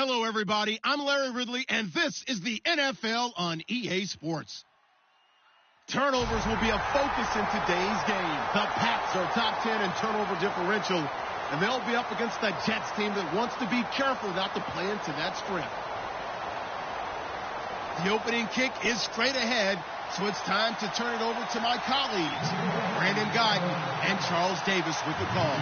Hello, everybody. I'm Larry Ridley, and this is the NFL on EA Sports. Turnovers will be a focus in today's game. The Pats are top 10 in turnover differential, and they'll be up against the Jets team that wants to be careful not to play into that strength. The opening kick is straight ahead, so it's time to turn it over to my colleagues, Brandon Guyton and Charles Davis with the call.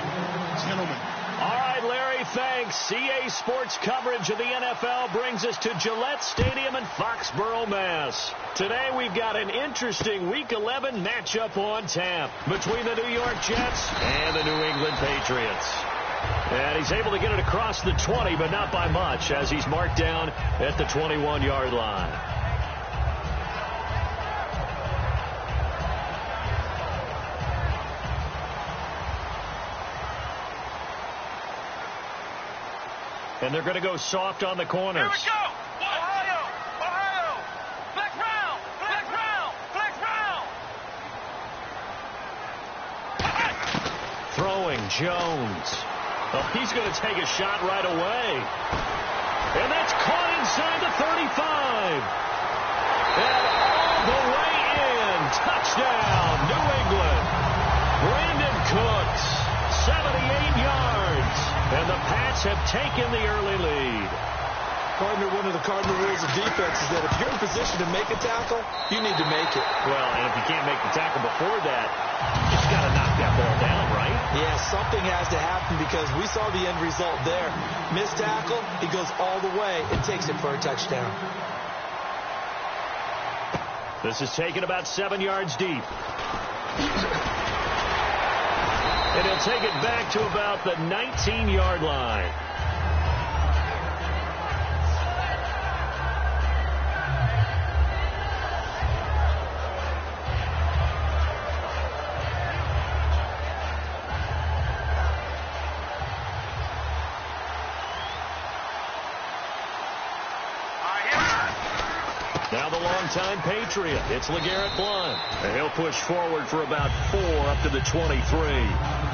Gentlemen. All right, Larry, thanks. EA Sports coverage of the NFL brings us to Gillette Stadium in Foxborough, Mass. Today we've got an interesting Week 11 matchup on tap between the New York Jets and the New England Patriots. And he's able to get it across the 20, but not by much, as he's marked down at the 21-yard line. And they're going to go soft on the corners. Here we go! Ohio! Ohio! Flex round! Flex round! Flex round! Throwing Jones. Oh, he's going to take a shot right away. And that's caught inside the 35. And all the way in. Touchdown, New England. Brandon Cooks, 78 yards. And the Pats have taken the early lead. Partner, one of the cardinal rules of defense is that if you're in position to make a tackle, you need to make it. Well, and if you can't make the tackle before that, you just got to knock that ball down, right? Yeah, something has to happen because we saw the end result there. Missed tackle, he goes all the way and takes it for a touchdown. This is taken about 7 yards deep. And he'll take it back to about the 19-yard line. Now the longtime Patriot. It's LeGarrette Blount. And he'll push forward for about 4 up to the 23.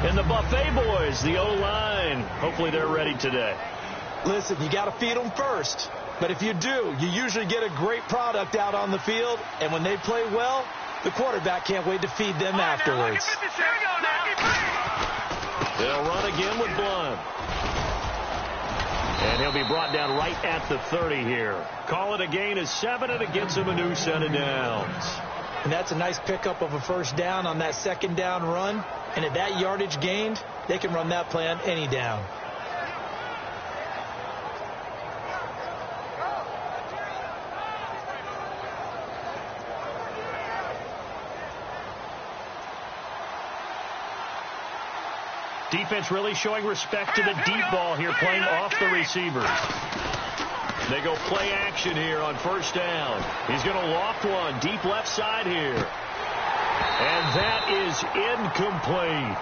And the Buffet boys, the O-line. Hopefully they're ready today. Listen, you got to feed them first. But if you do, you usually get a great product out on the field. And when they play well, the quarterback can't wait to feed them afterwards. They'll run again with Blount. And he'll be brought down right at the 30 here. Call it a gain of 7, and it gets him a new set of downs. And that's a nice pickup of a first down on that second down run. And at that yardage gained, they can run that play on any down. Defense really showing respect to the deep ball here, playing off the receivers. They go play action here on first down. He's going to loft one deep left side here. And that is incomplete.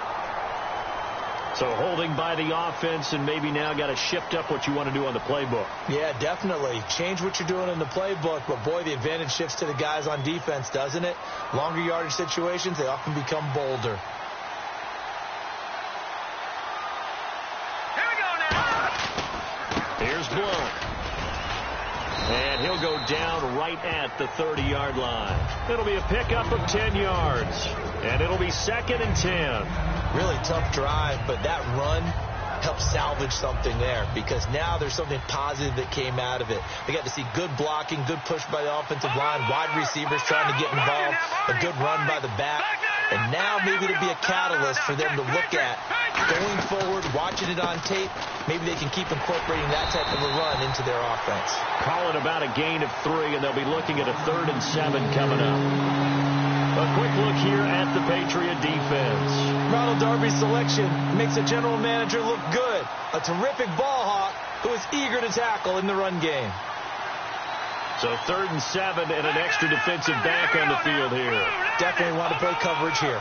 So holding by the offense, and maybe now got to shift up what you want to do on the playbook. Yeah, definitely. Change what you're doing in the playbook, but boy, the advantage shifts to the guys on defense, doesn't it? Longer yardage situations, they often become bolder. Here's Blount. And he'll go down right at the 30-yard line. It'll be a pickup of 10 yards. And it'll be 2nd and 10. Really tough drive, but that run helped salvage something there because now there's something positive that came out of it. They got to see good blocking, good push by the offensive line, wide receivers trying to get involved, a good run by the back. And now maybe it'll be a catalyst for them to look at going forward, watching it on tape. Maybe they can keep incorporating that type of a run into their offense. Call it about a gain of 3, and they'll be looking at a 3rd and 7 coming up. A quick look here at the Patriot defense. Ronald Darby's selection makes a general manager look good. A terrific ball hawk who is eager to tackle in the run game. So 3rd and 7 and an extra defensive back on the field here. Definitely want to play coverage here.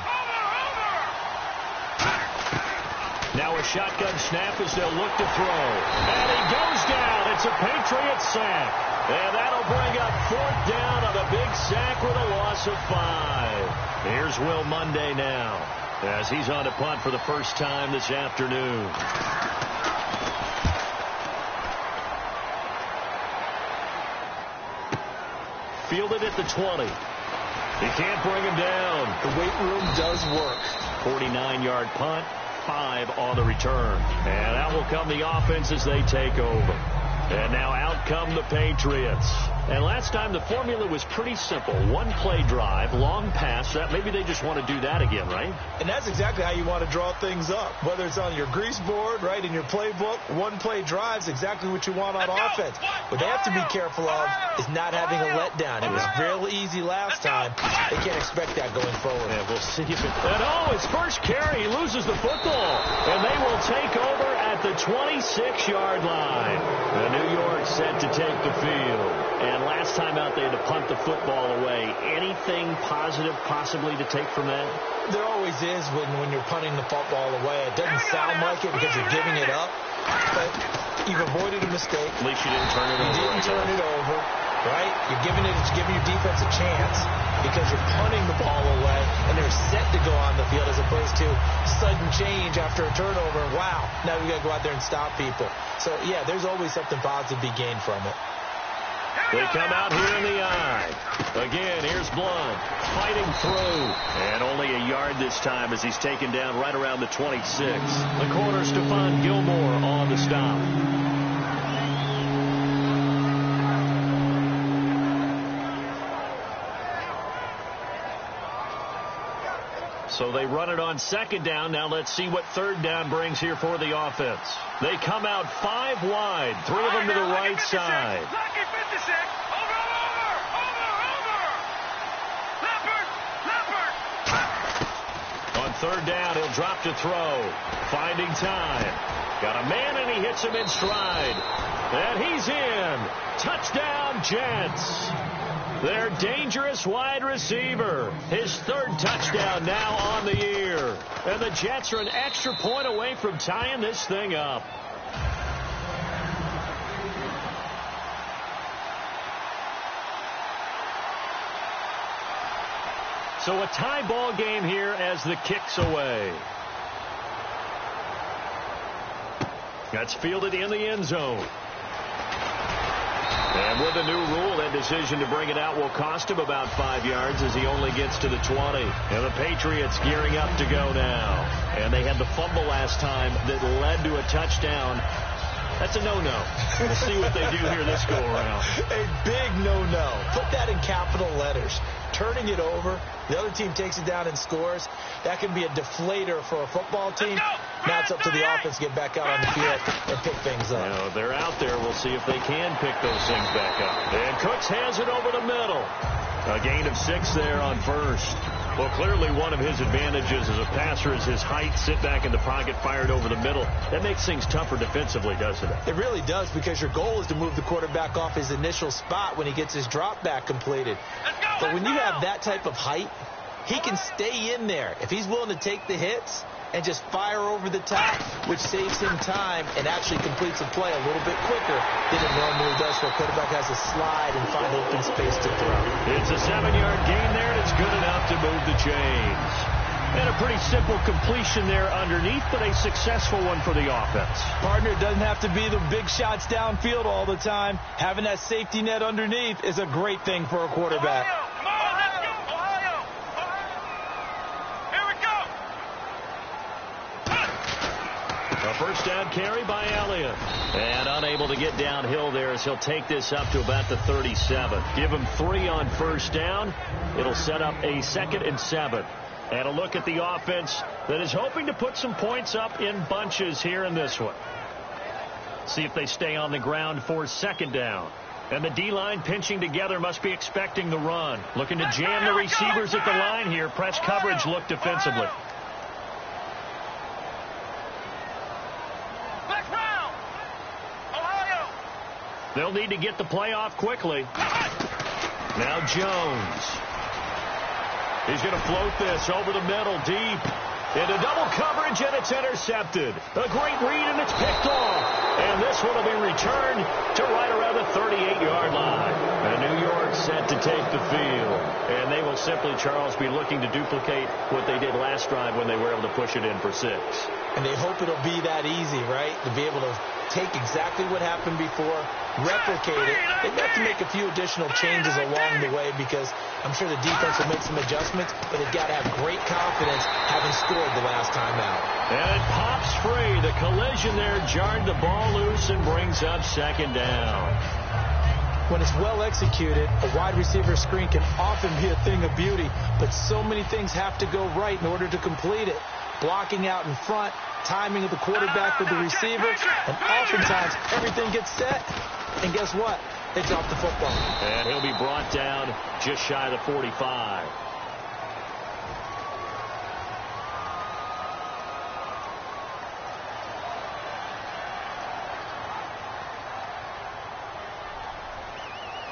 Now a shotgun snap as they'll look to throw. And he goes down. It's a Patriot sack. And that'll bring up 4th down on a big sack with a loss of 5. Here's Will Munday now as he's on to punt for the first time this afternoon. fielded at the 20. He can't bring him down. The weight room does work. 49-yard punt, 5 on the return. And out will come the offense as they take over. And now out come the Patriots. And last time the formula was pretty simple. One-play drive, long pass. That maybe they just want to do that again, right? And that's exactly how you want to draw things up. Whether it's on your grease board, right, in your playbook, one-play drive is exactly what you want on offense. What they have to be careful of is not having a letdown. It was real easy last time. They can't expect that going forward. Yeah, we'll see if it... And his first carry, he loses the football. And they will take over at the 26-yard line. And New York set to take the field. And last time out, they had to punt the football away. Anything positive possibly to take from that? There always is when you're punting the football away. It doesn't sound like it because you're giving it up, but you've avoided a mistake. At least you didn't turn it over. You didn't turn it over, right? You're giving your defense a chance because you're punting the ball away, and they're set to go on the field as opposed to sudden change after a turnover. Wow, now we got to go out there and stop people. So, yeah, there's always something positive to be gained from it. They come out here in the eye. Again, here's Blunt fighting through. And only a yard this time as he's taken down right around the 26. The corner, Stephon Gilmore on the stop. So they run it on second down. Now let's see what third down brings here for the offense. They come out 5 wide, 3 of them to the right side. On third down, he'll drop to throw. Finding time. Got a man, and he hits him in stride. And he's in. Touchdown, Jets. Their dangerous wide receiver. His 3rd touchdown now on the year. And the Jets are an extra point away from tying this thing up. So a tie ball game here as the kick's away. That's fielded in the end zone. And with a new rule, that decision to bring it out will cost him about 5 yards as he only gets to the 20. And the Patriots gearing up to go now. And they had the fumble last time that led to a touchdown. That's a no-no. We'll see what they do here this go-around. A big no-no. Put that in capital letters. Turning it over, the other team takes it down and scores. That can be a deflator for a football team. Now it's up to the offense to get back out on the field and pick things up. You know, they're out there. We'll see if they can pick those things back up. And Cooks has it over the middle. A gain of 6 there on first. Well, clearly one of his advantages as a passer is his height. Sit back in the pocket, fired over the middle. That makes things tougher defensively, doesn't it? It really does, because your goal is to move the quarterback off his initial spot when he gets his drop back completed. But when you have that type of height, he can stay in there. If he's willing to take the hits and just fire over the top, which saves him time and actually completes the play a little bit quicker than it normally does, where a quarterback has to slide and find open space to throw. It's a 7-yard gain there, and it's good enough to move the chains. And a pretty simple completion there underneath, but a successful one for the offense. Partner, it doesn't have to be the big shots downfield all the time. Having that safety net underneath is a great thing for a quarterback. A first down carry by Elliott. And unable to get downhill there as he'll take this up to about the 37. Give him 3 on first down. It'll set up a 2nd and 7. And a look at the offense that is hoping to put some points up in bunches here in this one. See if they stay on the ground for 2nd down. And the D-line pinching together, must be expecting the run. Looking to jam the receivers at the line here. Press coverage look defensively. They'll need to get the play off quickly. Now Jones. He's going to float this over the middle, deep. Into double coverage, and it's intercepted. A great read, and it's picked off. And this one will be returned to right around the 38-yard line. And New York set to take the field. And they will simply, Charles, be looking to duplicate what they did last drive when they were able to push it in for 6. And they hope it'll be that easy, right? To be able to take exactly what happened before, replicate it. They've got to make a few additional changes along the way because I'm sure the defense will make some adjustments, but they've got to have great confidence having scored the last time out. And it pops free. The collision there jarred the ball loose and brings up 2nd down. When it's well executed, a wide receiver screen can often be a thing of beauty, but so many things have to go right in order to complete it. Blocking out in front, timing of the quarterback with the receiver, and oftentimes everything gets set. And guess what? They drop the football. And he'll be brought down just shy of the 45.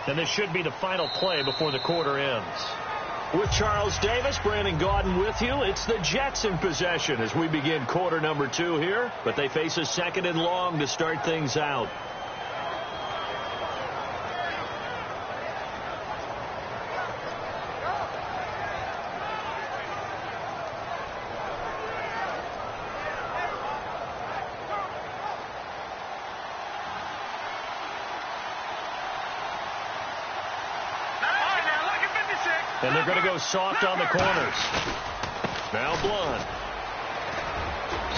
And this should be the final play before the quarter ends. With Charles Davis, Brandon Gaudin with you. It's the Jets in possession as we begin quarter number 2 here. But they face a 2nd and long to start things out. And they're going to go soft on the corners. Now Blunt.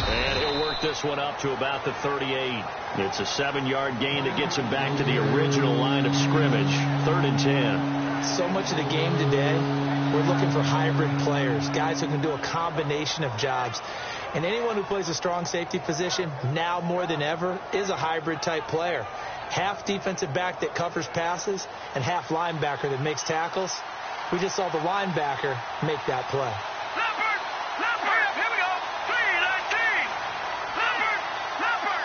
And he'll work this one up to about the 38. It's a 7-yard gain that gets him back to the original line of scrimmage. 3rd and 10. So much of the game today, we're looking for hybrid players, guys who can do a combination of jobs. And anyone who plays a strong safety position, now more than ever, is a hybrid type player. Half defensive back that covers passes and half linebacker that makes tackles. We just saw the linebacker make that play. Leopard, here we go. 3-19. Leopard.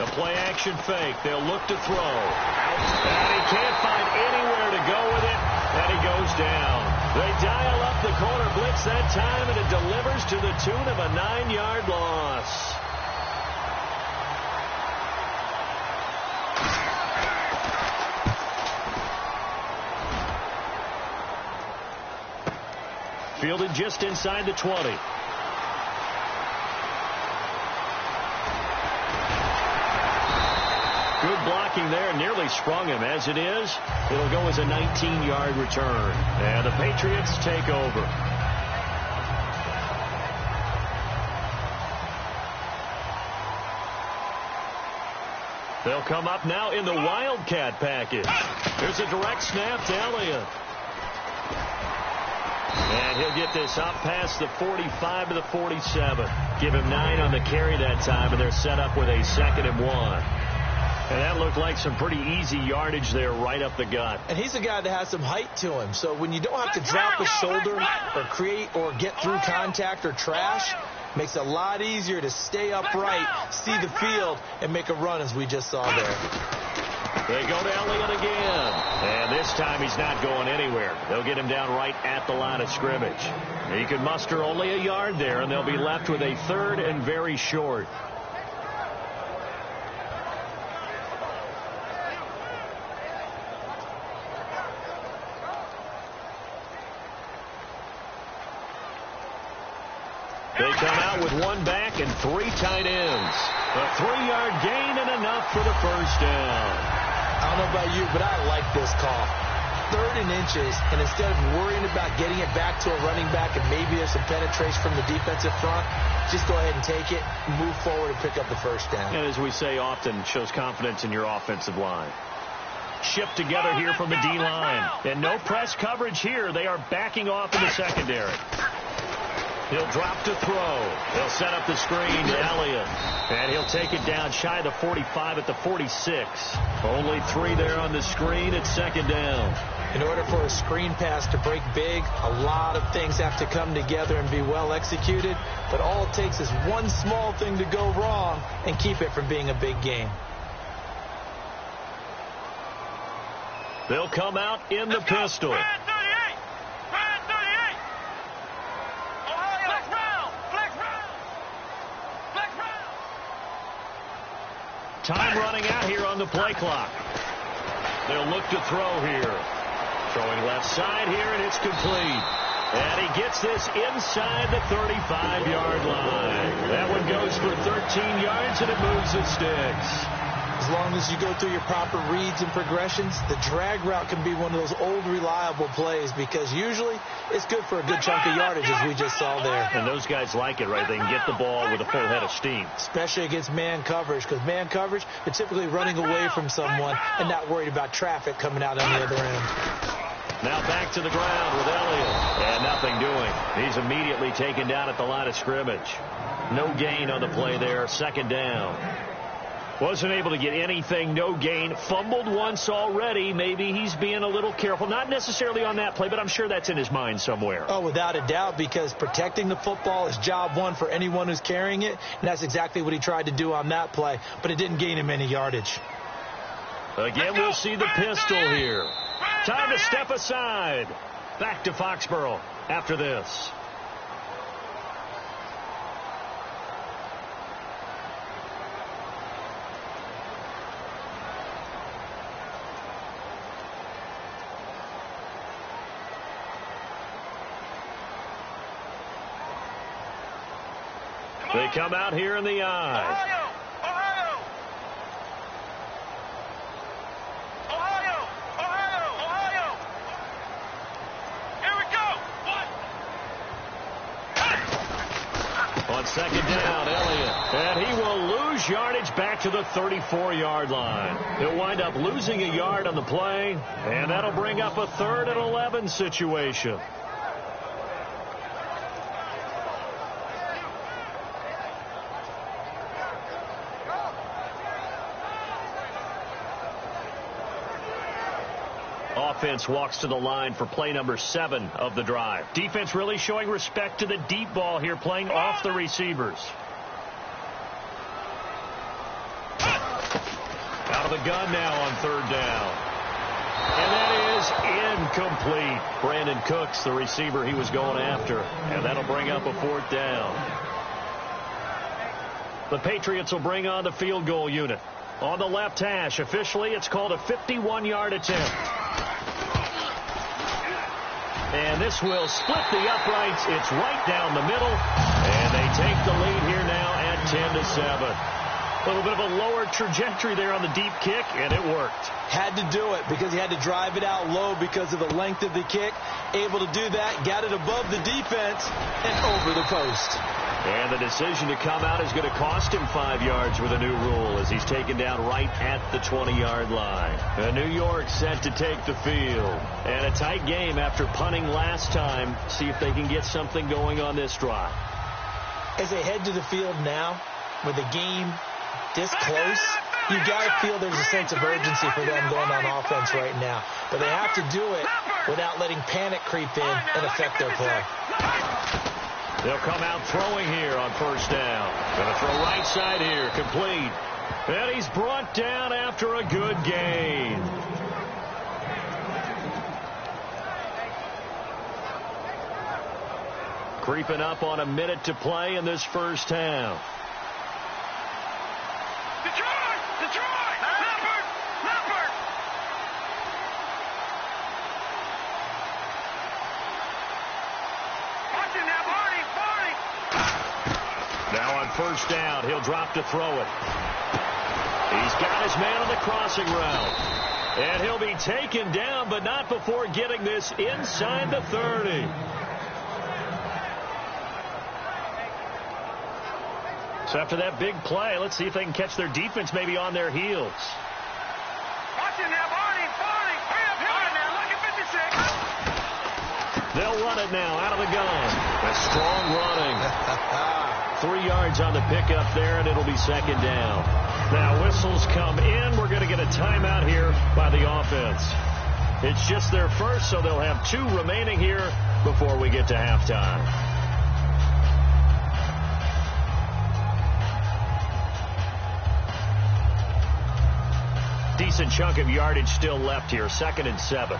The play action fake. They'll look to throw. And he can't find anywhere to go with it. And he goes down. They dial up the corner blitz that time, and it delivers to the tune of a 9-yard loss. Fielded just inside the 20. Good blocking there. Nearly sprung him. As it is, it'll go as a 19-yard return. And the Patriots take over. They'll come up now in the Wildcat package. There's a direct snap to Elliott. And he'll get this up past the 45 to the 47. Give him 9 on the carry that time, and they're set up with a 2nd and 1. And that looked like some pretty easy yardage there right up the gut. And he's a guy that has some height to him. So when you don't have to drop a shoulder or create or get through contact or trash, makes it a lot easier to stay upright, see the field, and make a run as we just saw there. They go to Elliott again. And this time he's not going anywhere. They'll get him down right at the line of scrimmage. He can muster only a yard there, and they'll be left with a 3rd and very short. They come out with 1 back and 3 tight ends. A 3-yard gain and enough for the first down. I don't know about you, but I like this call. 3rd and inches, and instead of worrying about getting it back to a running back and maybe there's some penetration from the defensive front, just go ahead and take it, move forward, and pick up the first down. And as we say often, shows confidence in your offensive line. Shipped together here from the D-line. And no press coverage here. They are backing off in the secondary. He'll drop to throw. They'll set up the screen to Elliott. And he'll take it down shy of the 45 at the 46. Only 3 there on the screen. It's 2nd down. In order for a screen pass to break big, a lot of things have to come together and be well executed. But all it takes is one small thing to go wrong and keep it from being a big game. They'll come out in the pistol. Time running out here on the play clock. They'll look to throw here. Throwing left side here, and it's complete. And he gets this inside the 35-yard line. That one goes for 13 yards, and it moves the sticks. As long as you go through your proper reads and progressions, the drag route can be one of those old reliable plays because usually it's good for a good chunk of yardage, as we just saw there. And those guys like it, right? They can get the ball with a full head of steam. Especially against man coverage, because man coverage, they're typically running away from someone and not worried about traffic coming out on the other end. Now back to the ground with Elliott. And nothing doing. He's immediately taken down at the line of scrimmage. No gain on the play there. Second down. Wasn't able to get anything, no gain. Fumbled once already. Maybe he's being a little careful. Not necessarily on that play, but I'm sure that's in his mind somewhere. Oh, without a doubt, because protecting the football is job one for anyone who's carrying it, and that's exactly what he tried to do on that play, but it didn't gain him any yardage. Again, we'll see the pistol here. Time to step aside. Back to Foxborough after this. They come out here in the eye. Ohio! Ohio! Ohio! Ohio! Ohio! Here we go! On second down, Elliott. And he will lose yardage back to the 34-yard line. He'll wind up losing a yard on the play, and that'll bring up a 3rd and 11 situation. Offense walks to the line for play number 7 of the drive. Defense really showing respect to the deep ball here, playing off the receivers. Out of the gun now on 3rd down. And that is incomplete. Brandon Cooks, the receiver he was going after. And that'll bring up a 4th down. The Patriots will bring on the field goal unit. On the left hash, officially, it's called a 51-yard attempt. And this will split the uprights. It's right down the middle. And they take the lead here now at 10-7. A little bit of a lower trajectory there on the deep kick, and it worked. Had to do it because he had to drive it out low because of the length of the kick. Able to do that, got it above the defense, and over the post. And the decision to come out is going to cost him 5 yards with a new rule as he's taken down right at the 20-yard line. And New York set to take the field. And a tight game after punting last time. See if they can get something going on this drive. As they head to the field now, with the game this close, you got to feel there's a sense of urgency for them going on offense right now. But they have to do it without letting panic creep in and affect their play. They'll come out throwing here on 1st down. Going to throw right side here, complete. And he's brought down after a good gain. Creeping up on a minute to play in this 1st half. Detroit! Detroit! Leopard! Leopard! Watching that, Barney! Barney! Now on 1st down, he'll drop to throw it. He's got his man on the crossing route. And he'll be taken down, but not before getting this inside the 30. So after that big play, let's see if they can catch their defense maybe on their heels. Watching that, Barney! Barney! Hurry up, now, look at 56! They'll run it now out of the gun. A strong running. 3 yards on the pickup there, and it'll be 2nd down. Now whistles come in. We're going to get a timeout here by the offense. It's just their first, so they'll have 2 remaining here before we get to halftime. Decent chunk of yardage still left here. 2nd and 7.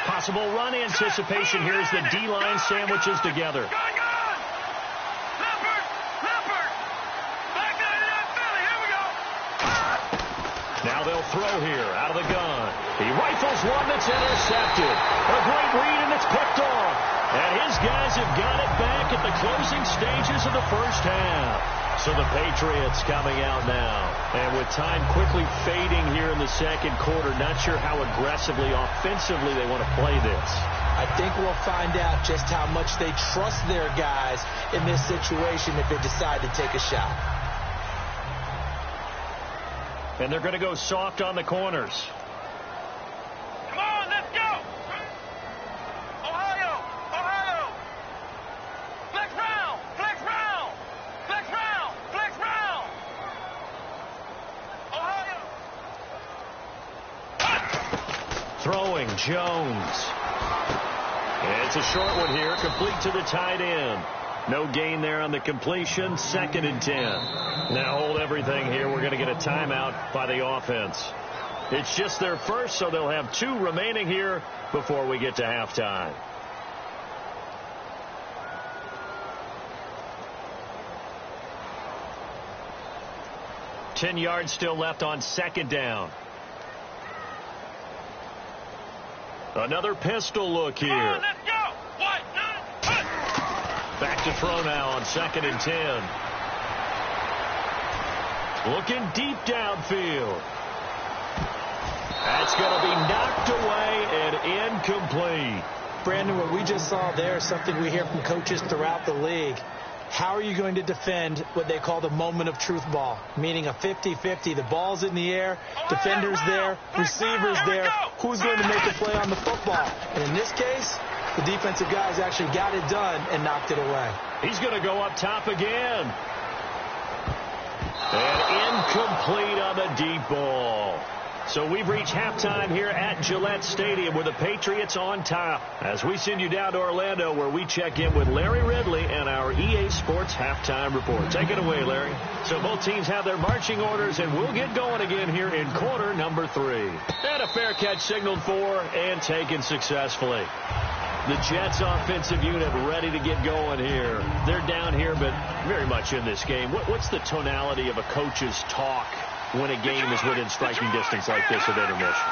Possible run anticipation here as the D-line sandwiches together. Leopard! Leopard! Back to the Philly, here we go! Now they'll throw here out of the gun. He rifles one that's intercepted. A great read, and it's picked off. And his guys have got it back at the closing stages of the first half. So the Patriots coming out now. And with time quickly fading here in the second quarter, not sure how aggressively, offensively they want to play this. I think we'll find out just how much they trust their guys in this situation if they decide to take a shot. And they're going to go soft on the corners. Come on, let's go. Ohio, Ohio. Flex round, flex round, flex round, flex round. Ohio. Throwing Jones. It's a short one here, complete to the tight end. No gain there on the completion, 2nd and 10. Now hold everything here. We're going to get a timeout by the offense. It's just their first, so they'll have 2 remaining here before we get to halftime. Ten yards still left on 2nd down. Another pistol look here. Come on, let's go. 1, 2, 3. Back to throw now on 2nd and 10. Looking deep downfield. That's going to be knocked away and incomplete. Brandon, what we just saw there is something we hear from coaches throughout the league. How are you going to defend what they call the moment of truth ball, meaning a 50-50? The ball's in the air, defenders there, receivers there. Who's going to make the play on the football? And in this case, the defensive guys actually got it done and knocked it away. He's going to go up top again. And incomplete on the deep ball. So we've reached halftime here at Gillette Stadium with the Patriots on top. As we send you down to Orlando, where we check in with Larry Ridley and our EA Sports halftime report. Take it away, Larry. So both teams have their marching orders, and we'll get going again here in quarter number 3. And a fair catch signaled for and taken successfully. The Jets offensive unit ready to get going here. They're down here, but very much in this game. What's the tonality of a coach's talk when a game is within striking distance like this at intermission?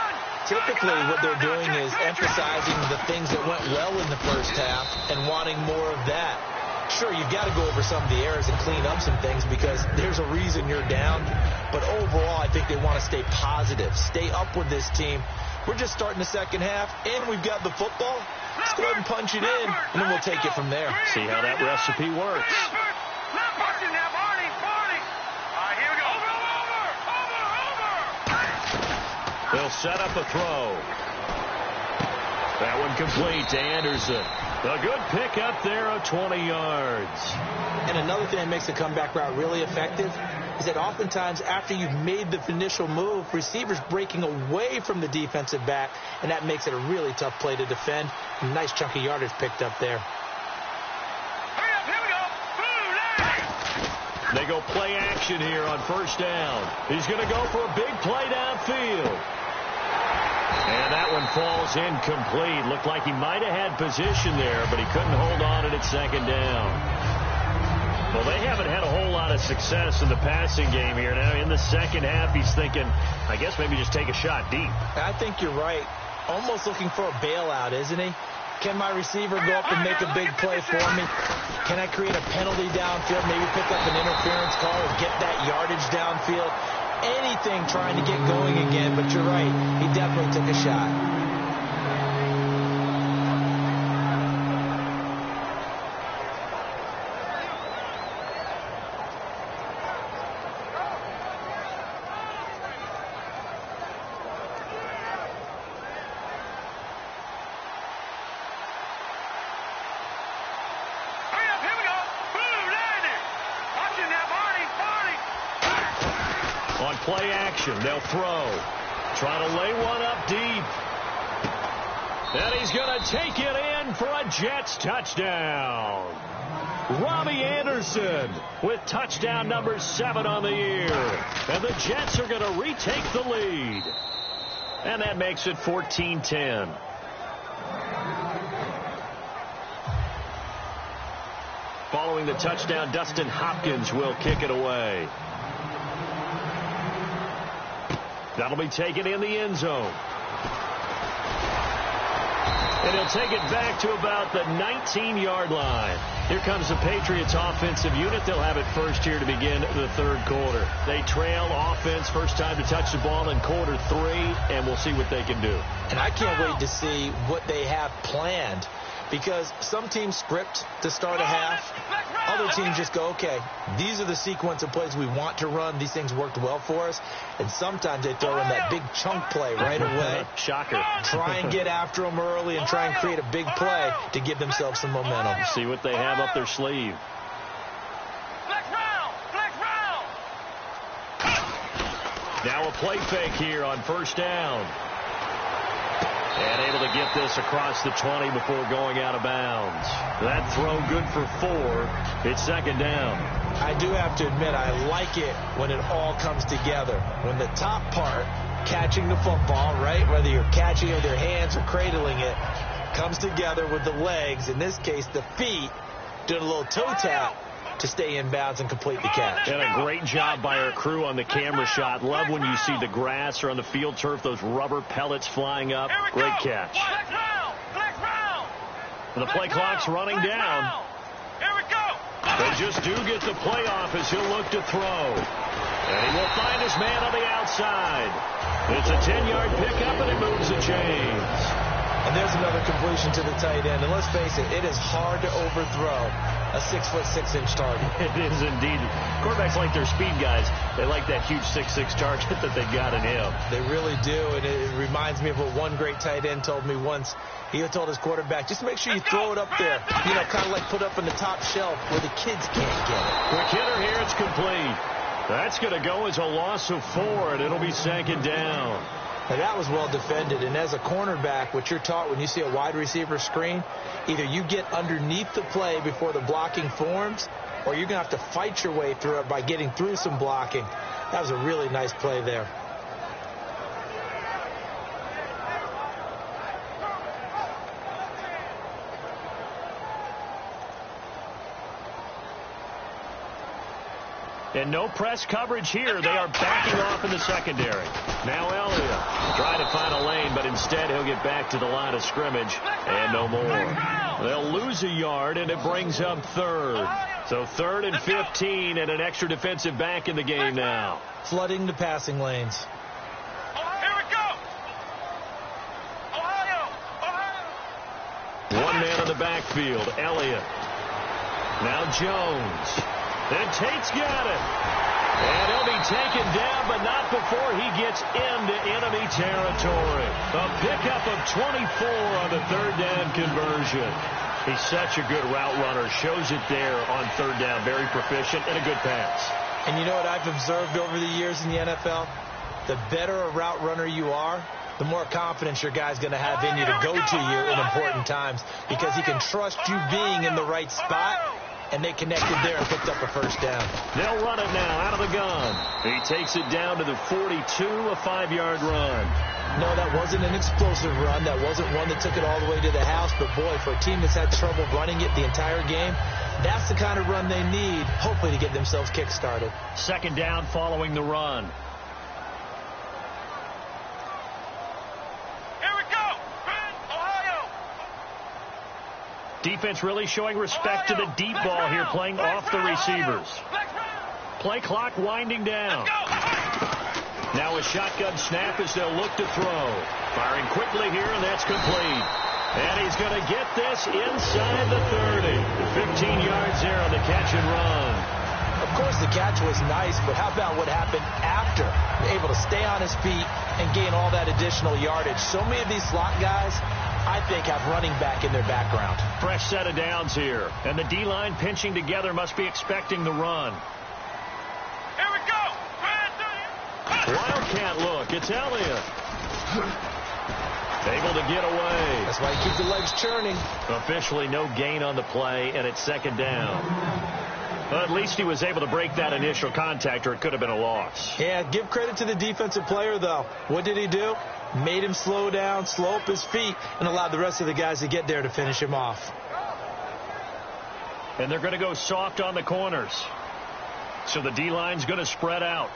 Typically, what they're doing is emphasizing the things that went well in the first half and wanting more of that. Sure, you've got to go over some of the errors and clean up some things because there's a reason you're down. But overall, I think they want to stay positive, stay up with this team. We're just starting the second half, and we've got the football. Let's go ahead and punch it in, and then we'll take it from there. See how that recipe works. They'll set up a throw. That one complete to Anderson. A good pick up there of 20 yards. And another thing that makes the comeback route really effective is that oftentimes after you've made the initial move, receivers breaking away from the defensive back, and that makes it a really tough play to defend. A nice chunk of yardage picked up there. They go play action here on first down. He's going to go for a big play downfield. And that one falls incomplete. Looked like he might have had position there, but he couldn't hold on to it at second down. Well, they haven't had a whole lot of success in the passing game here. Now, in the second half, he's thinking, I guess maybe just take a shot deep. I think you're right. Almost looking for a bailout, isn't he? Can my receiver go up and make a big play for me? Can I create a penalty downfield, maybe pick up an interference call or get that yardage downfield? Anything trying to get going again, but you're right. He definitely took a shot. Play action. They'll throw. Trying to lay one up deep. And he's going to take it in for a Jets touchdown. Robbie Anderson with touchdown number 7 on the year. And the Jets are going to retake the lead. And that makes it 14-10. Following the touchdown, Dustin Hopkins will kick it away. That'll be taken in the end zone. And he'll take it back to about the 19-yard line. Here comes the Patriots offensive unit. They'll have it first here to begin the third quarter. They trail offense, first time to touch the ball in quarter 3, and we'll see what they can do. And I can't wait to see what they have planned, because some teams script to start a half. Other teams just go, okay, these are the sequence of plays we want to run. These things worked well for us. And sometimes they throw in that big chunk play right away. Shocker. Try and get after them early and try and create a big play to give themselves some momentum. See what they have up their sleeve. Now a play fake here on first down. And able to get this across the 20 before going out of bounds. That throw good for 4. It's second down. I do have to admit, I like it when it all comes together. When the top part, catching the football, right, whether you're catching it with your hands or cradling it, comes together with the legs, in this case the feet, doing a little toe tap to stay in bounds and complete the catch. And a great job by our crew on the camera shot. Love when you see the grass or on the field turf, those rubber pellets flying up. Great catch. And the play clock's running down. They just do get the play off as he'll look to throw. And he will find his man on the outside. It's a 10-yard pickup, and it moves the chains. And there's another completion to the tight end. And let's face it, it is hard to overthrow a 6'6" target. It is indeed. Quarterbacks like their speed guys. They like that huge 6'6" target that they got in him. They really do. And it reminds me of what one great tight end told me once. He told his quarterback, just make sure you throw it up there. You know, kind of like put up in the top shelf where the kids can't get it. Quick hitter here. It's complete. That's going to go as a loss of 4, and it'll be second down. Now, that was well defended, and as a cornerback, what you're taught when you see a wide receiver screen, either you get underneath the play before the blocking forms, or you're going to have to fight your way through it by getting through some blocking. That was a really nice play there. And no press coverage here. They are backing off in the secondary. Now Elliott trying to find a lane, but instead he'll get back to the line of scrimmage and no more. They'll lose a yard, and it brings up third. So 3rd and 15 and an extra defensive back in the game now. Flooding the passing lanes. One man in the backfield, Elliott. Now Jones. And Tate's got it. And he'll be taken down, but not before he gets into enemy territory. A pickup of 24 on the third down conversion. He's such a good route runner. Shows it there on third down. Very proficient and a good pass. And you know what I've observed over the years in the NFL? The better a route runner you are, the more confidence your guy's going to have in you to go to you in important times, because he can trust you being in the right spot. And they connected there and picked up a first down. They'll run it now out of the gun. He takes it down to the 42, a 5-yard run. No, that wasn't an explosive run. That wasn't one that took it all the way to the house. But, boy, for a team that's had trouble running it the entire game, that's the kind of run they need, hopefully, to get themselves kick-started. Second down following the run. Defense really showing respect to the deep ball here, playing off the receivers. Play clock winding down. Now a shotgun snap as they'll look to throw. Firing quickly here, and that's complete. And he's going to get this inside the 30. 15 yards there on the catch and run. Of course, the catch was nice, but how about what happened after? Able to stay on his feet and gain all that additional yardage. So many of these slot guys, I think, have running back in their background. Fresh set of downs here. And the D-line pinching together must be expecting the run. Here we go. Wildcat look. It's Elliott. Able to get away. That's why you keep the legs churning. Officially no gain on the play, and it's second down. Well, at least he was able to break that initial contact, or it could have been a loss. Yeah, give credit to the defensive player, though. What did he do? Made him slow down, slow up his feet, and allowed the rest of the guys to get there to finish him off. And they're going to go soft on the corners. So the D-line's going to spread out.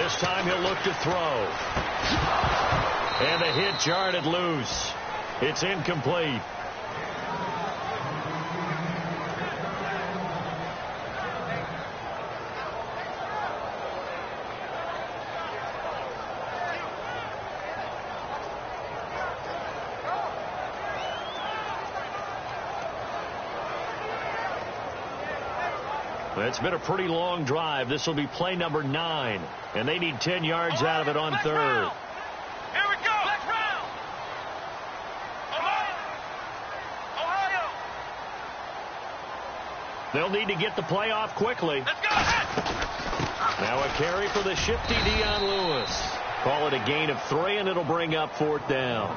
This time he'll look to throw. And the hit jarred loose. It's incomplete. It's been a pretty long drive. This will be play number 9. And they need 10 yards out of it on third. Here we go. Let's round. Ohio. They'll need to get the play off quickly. Let's go. Now a carry for the shifty Dion Lewis. Call it a gain of 3, and it'll bring up 4th down.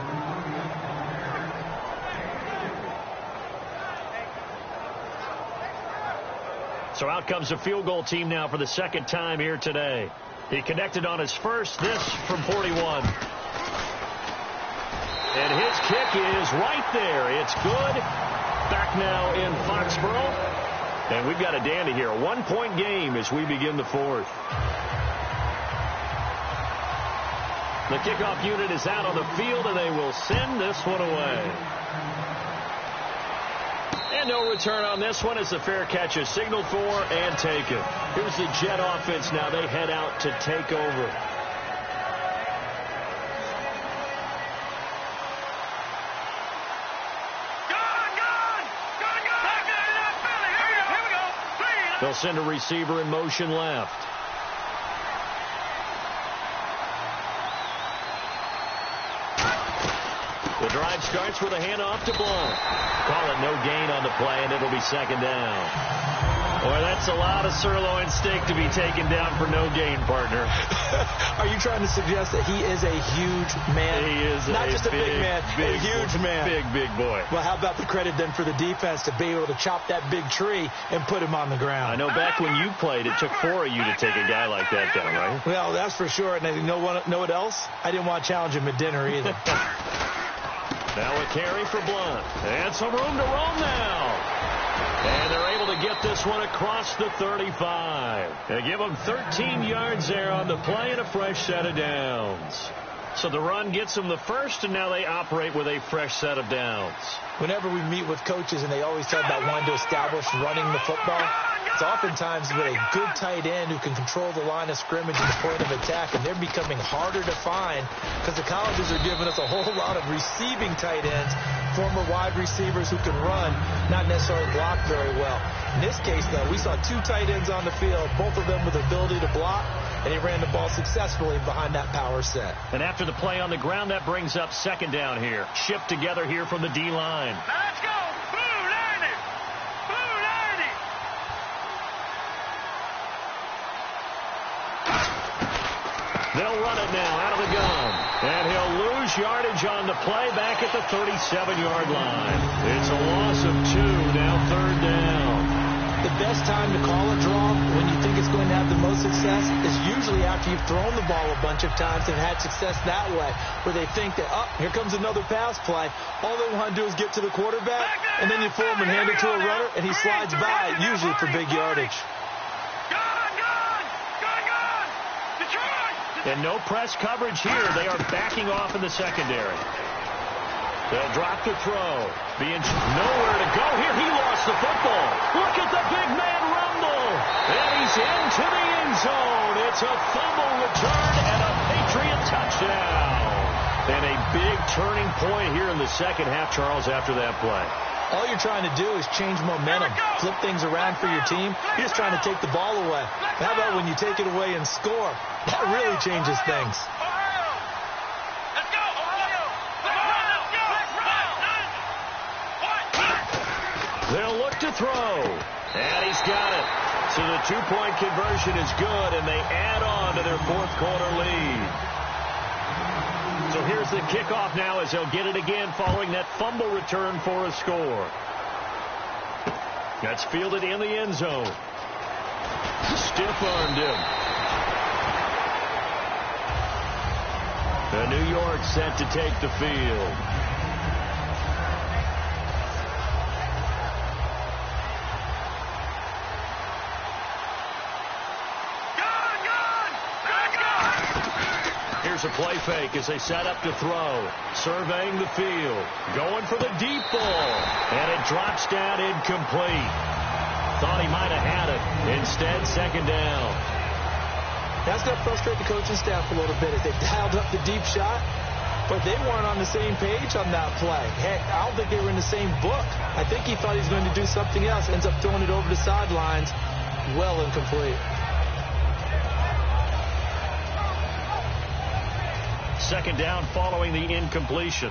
So out comes the field goal team now for the second time here today. He connected on his first, this from 41. And his kick is right there. It's good. Back now in Foxborough. And we've got a dandy here. A 1-point game as we begin the 4th. The kickoff unit is out on the field, and they will send this one away. And no return on this one as the fair catch is signaled for and taken. Here's the Jet offense now. They head out to take over. They'll send a receiver in motion left. The drive starts with a handoff to Blunt. Call it no gain on the play, and it'll be second down. Boy, that's a lot of sirloin steak to be taken down for no gain, partner. Are you trying to suggest that he is a huge man? He is not just a big man, a huge man. Big boy. Well, how about the credit then for the defense to be able to chop that big tree and put him on the ground? I know back when you played, it took 4 of you to take a guy like that down, right? Well, that's for sure. And you know what else? I didn't want to challenge him at dinner either. Now a carry for Blunt. And some room to roam now. And they're able to get this one across the 35. They give them 13 yards there on the play and a fresh set of downs. So the run gets them the first, and now they operate with a fresh set of downs. Whenever we meet with coaches and they always talk about wanting to establish running the football, it's oftentimes with a good tight end who can control the line of scrimmage and the point of attack, and they're becoming harder to find because the colleges are giving us a whole lot of receiving tight ends, former wide receivers who can run, not necessarily block very well. In this case, though, we saw 2 tight ends on the field, both of them with the ability to block, and he ran the ball successfully behind that power set. And after the play on the ground, that brings up second down here. Shipped together here from the D-line. Let's go. Blue 90. Blue 90. They'll run it now out of the gun. And he'll lose yardage on the play back at the 37-yard line. It's a loss of 2, now third down. The best time to call a draw when you think it's going to have the most success is usually after you've thrown the ball a bunch of times and had success that way, where they think that, oh, here comes another pass play. All they want to do is get to the quarterback, and then you pull him and hand it to a runner, and he slides by, usually for big yardage. And no press coverage here. They are backing off in the secondary. They'll drop the throw. Nowhere to go here. He lost the football. Look at the big man rumble. And he's into the end zone. It's a fumble return and a Patriot touchdown. And a big turning point here in the second half, Charles, after that play. All you're trying to do is change momentum, flip things around for your team. You're just trying to take the ball away. How about when you take it away and score? That really changes things. They'll look to throw. And he's got it. So the 2-point conversion is good, and they add on to their fourth quarter lead. So here's the kickoff now as they'll get it again following that fumble return for a score. That's fielded in the end zone. Stiff-armed him. New York set to take the field. Here's a play fake as they set up to throw. Surveying the field. Going for the deep ball. And it drops down incomplete. Thought he might have had it. Instead, second down. That's going to frustrate the coaching staff a little bit as they dialed up the deep shot, but they weren't on the same page on that play. Heck, I don't think they were in the same book. I think he thought he was going to do something else. Ends up throwing it over the sidelines. Well incomplete. Second down following the incompletion.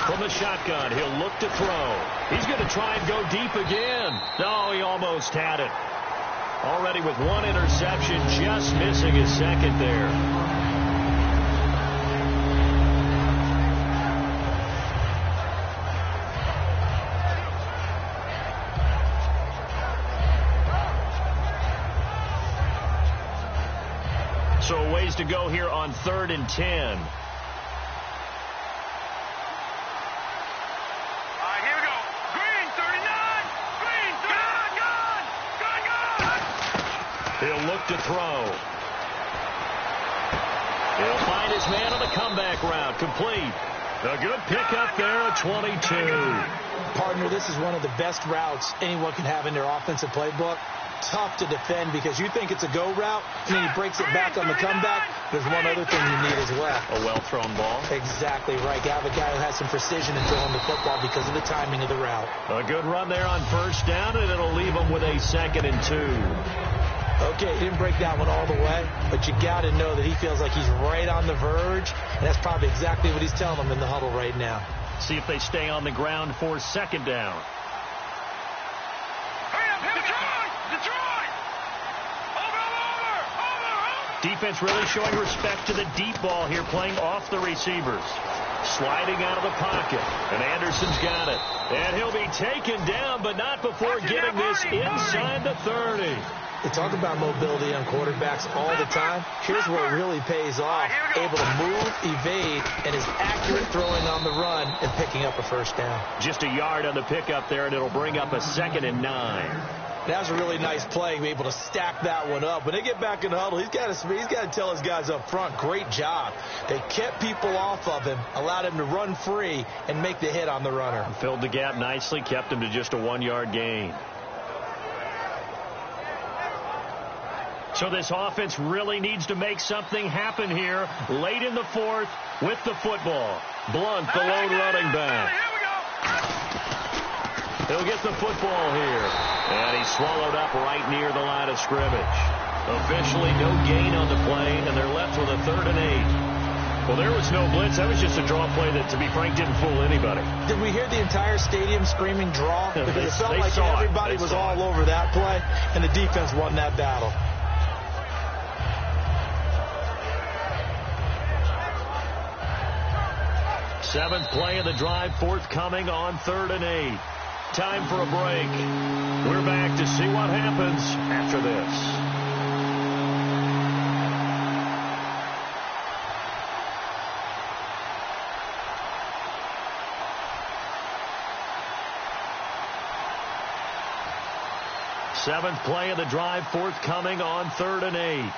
From the shotgun, he'll look to throw. He's going to try and go deep again. No, he almost had it. Already with one interception, just missing his second there. So a ways to go here on 3rd and 10. He'll look to throw. He'll find his man on the comeback route. Complete. A good pickup there at 22. Partner, this is one of the best routes anyone can have in their offensive playbook. Tough to defend because you think it's a go route, and then he breaks it back on the comeback. There's one other thing you need as well. A well-thrown ball. Exactly right. You have a guy who has some precision in throwing the football because of the timing of the route. A good run there on first down, and it'll leave him with a 2nd and 2. Okay, he didn't break that one all the way, but you got to know that he feels like he's right on the verge, and that's probably exactly what he's telling them in the huddle right now. See if they stay on the ground for 2nd down. Defense really showing respect to the deep ball here, playing off the receivers. Sliding out of the pocket, and Anderson's got it. And he'll be taken down, but not before getting this inside the 30. They talk about mobility on quarterbacks all the time. Here's where it really pays off. Able to move, evade, and is accurate throwing on the run and picking up a first down. Just a yard on the pickup there, and it'll bring up a 2nd and 9. That was a really nice play, be able to stack that one up. When they get back in the huddle, he's got to tell his guys up front, great job. They kept people off of him, allowed him to run free, and make the hit on the runner. Filled the gap nicely, kept him to just a 1-yard gain. So this offense really needs to make something happen here late in the 4th with the football. Blunt, the lone running back. He'll get the football here. And he's swallowed up right near the line of scrimmage. Officially no gain on the play, and they're left with a 3rd and 8. Well, there was no blitz. That was just a draw play that, to be frank, didn't fool anybody. Did we hear the entire stadium screaming draw? Because it felt like everybody was all over that play, and the defense won that battle. Seventh play of the drive, forthcoming on 3rd and 8. Time for a break. We're back to see what happens after this. Seventh play of the drive, forthcoming on 3rd and 8.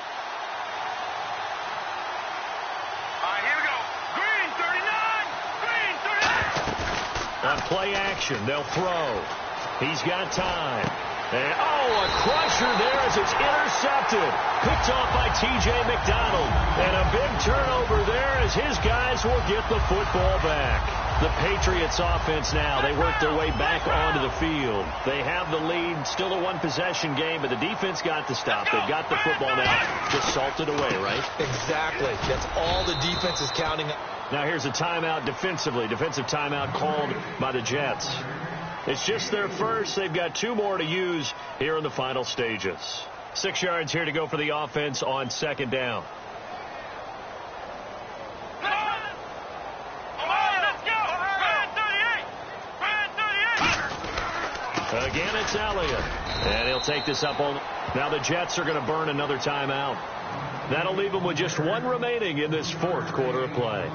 On play action, they'll throw. He's got time. And, a crusher there as it's intercepted. Picked off by T.J. McDonald. And a big turnover there as his guys will get the football back. The Patriots offense now, they work their way back onto the field. They have the lead, still a one-possession game, but the defense got to stop. They've got the football now, just salted away, right? Exactly. That's all the defense is counting. Now here's a timeout defensively. Defensive timeout called by the Jets. It's just their first. They've got 2 more to use here in the final stages. 6 yards here to go for the offense on 2nd down. Again, it's Elliott. And he'll take this up on. Now the Jets are going to burn another timeout. That'll leave them with just 1 remaining in this 4th quarter of play.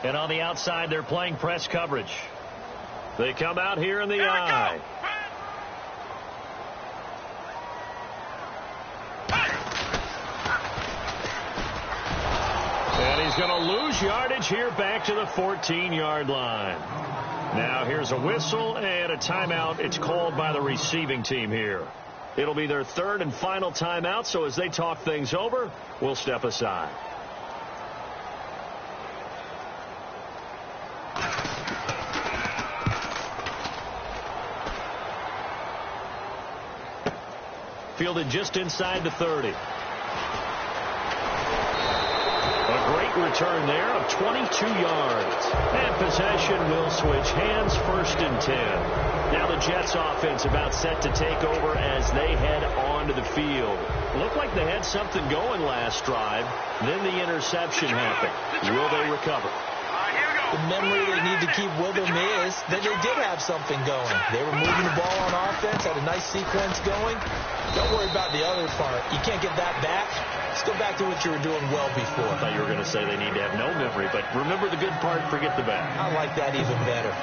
And on the outside, they're playing press coverage. They come out here in the eye. And he's going to lose yardage here back to the 14-yard line. Now here's a whistle and a timeout. It's called by the receiving team here. It'll be their third and final timeout, so as they talk things over, we'll step aside. Fielded just inside the 30. A great return there of 22 yards. And possession will switch hands, 1st and 10. Now the Jets offense about set to take over as they head onto the field. Looked like they had something going last drive. Then the interception happened. Will they recover? The memory they need to keep with them is that they did have something going. They were moving the ball on offense, had a nice sequence going. Don't worry about the other part. You can't get that back. Let's go back to what you were doing well before. I thought you were going to say they need to have no memory, but remember the good part, forget the bad. I like that even better.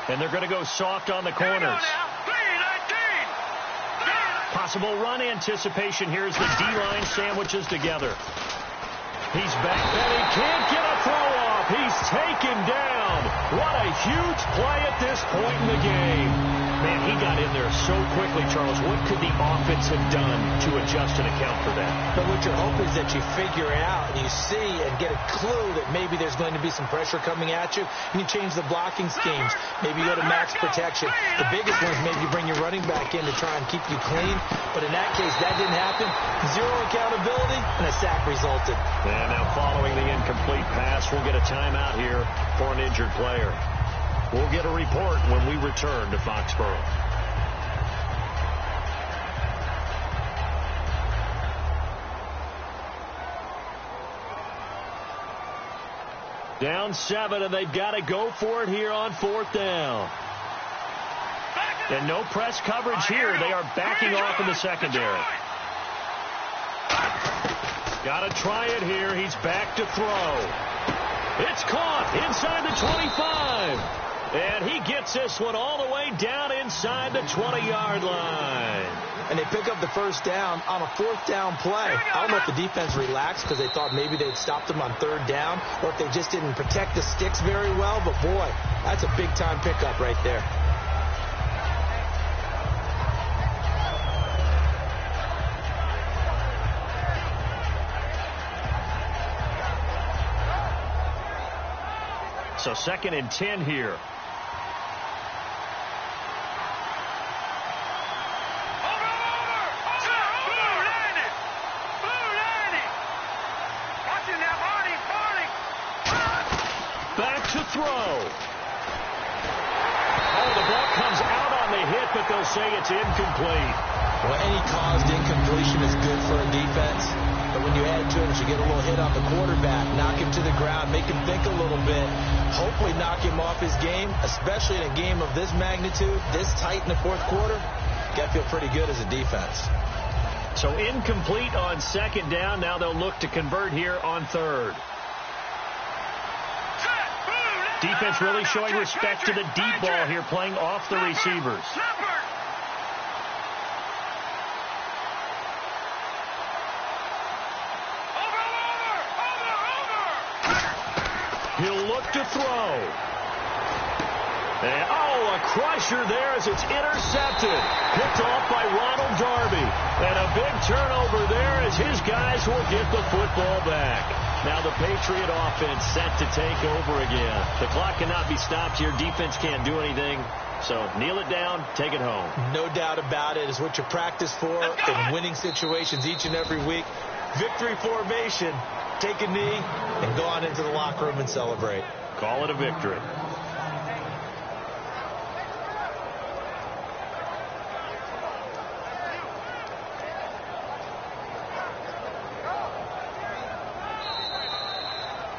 And they're going to go soft on the corners. Possible run anticipation here as the D-line sandwiches together. He's back, and he can't get a throw off. He's taken down. What a huge play at this point in the game. Man, he got in there so quickly, Charles. What could the offense have done to adjust and account for that? But what you're hoping is that you figure out and you see and get a clue that maybe there's going to be some pressure coming at you, and you change the blocking schemes. Maybe you go to max protection. The biggest one is maybe you bring your running back in to try and keep you clean. But in that case, that didn't happen. Zero accountability, and a sack resulted. And now following the incomplete pass, we'll get a timeout here for an injured player. We'll get a report when we return to Foxborough. Down 7, and they've got to go for it here on 4th down. And no press coverage here. They are backing off in the secondary. Got to try it here. He's back to throw. It's caught inside the 25. And he gets this one all the way down inside the 20-yard line. And they pick up the first down on a 4th down play. I don't know if the defense relaxed because they thought maybe they'd stopped them on 3rd down, or if they just didn't protect the sticks very well. But, boy, that's a big-time pickup right there. So 2nd and 10 here. Back to throw. Oh, the ball comes out on the hit, but they'll say it's incomplete. Well, any caused incompletion is good for a defense. But when you add to it, you get a little hit on the quarterback, knock him to the ground, make him think a little bit, hopefully knock him off his game, especially in a game of this magnitude, this tight in the 4th quarter. You got to feel pretty good as a defense. So incomplete on 2nd down. Now they'll look to convert here on 3rd. Defense really showing respect to the deep ball here, playing off the receivers. He'll look to throw. And, a crusher there as it's intercepted. Picked off by Ronald Darby. And a big turnover there as his guys will get the football back. Now the Patriot offense set to take over again. The clock cannot be stopped here. Defense can't do anything. So kneel it down, take it home. No doubt about it. It's what you practice for in winning situations each and every week. Victory formation. Take a knee and go on into the locker room and celebrate. Call it a victory.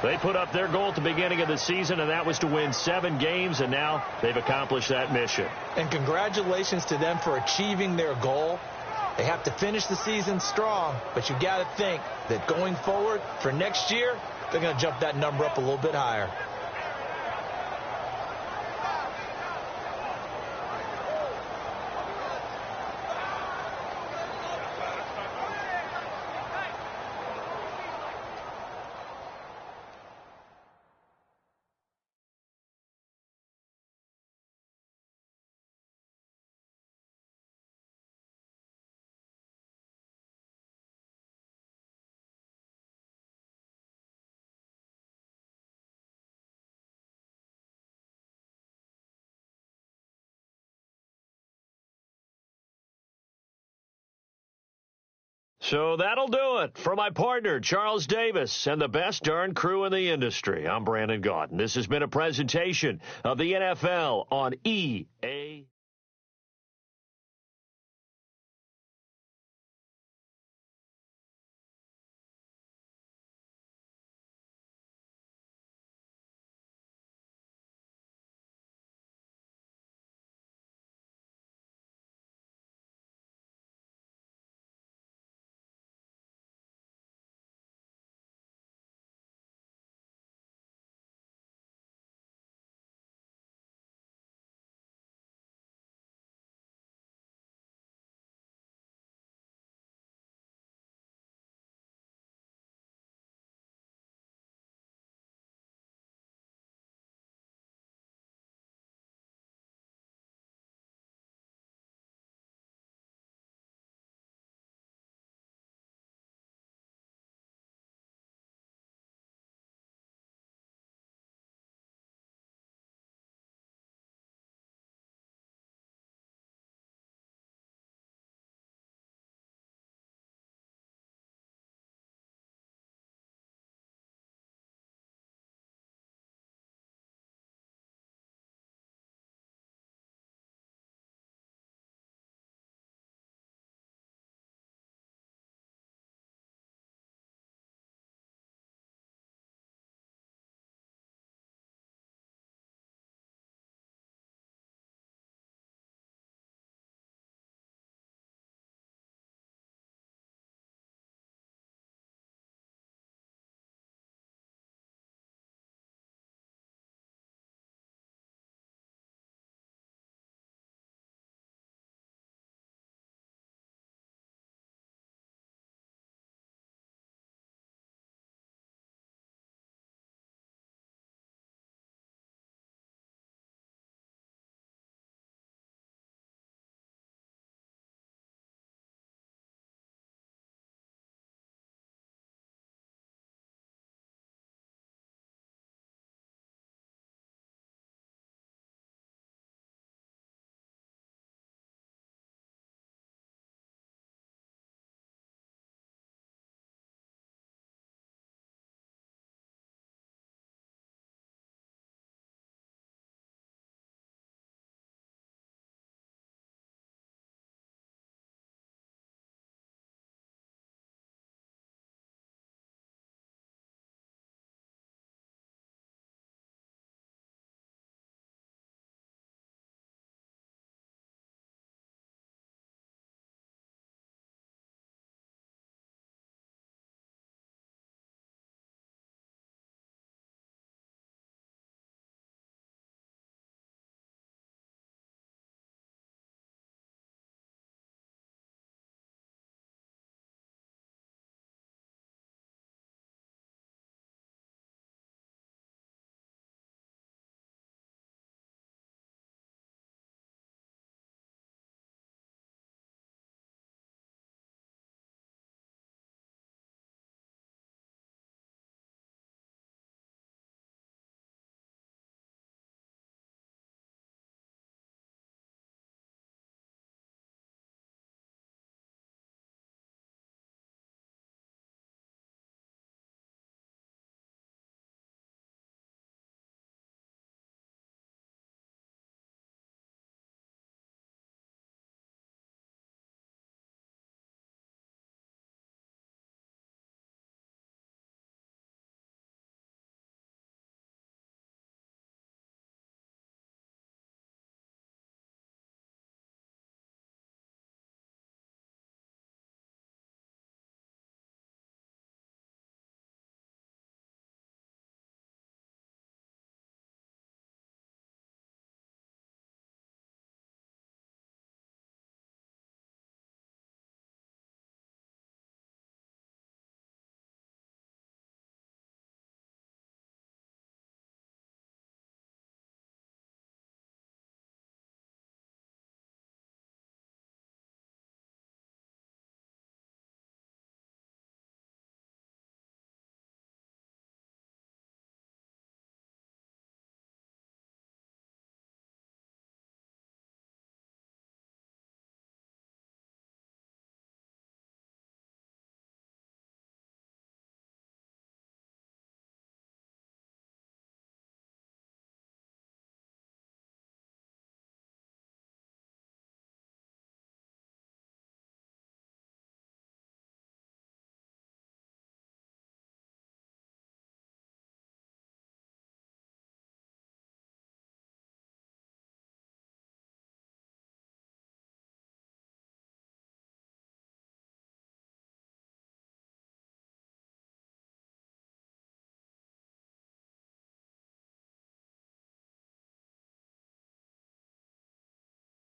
They put up their goal at the beginning of the season, and that was to win 7 games, and now they've accomplished that mission. And congratulations to them for achieving their goal. They have to finish the season strong, but you got to think that going forward for next year, they're going to jump that number up a little bit higher. So that'll do it for my partner, Charles Davis, and the best darn crew in the industry. I'm Brandon Gaudin. This has been a presentation of the NFL on EA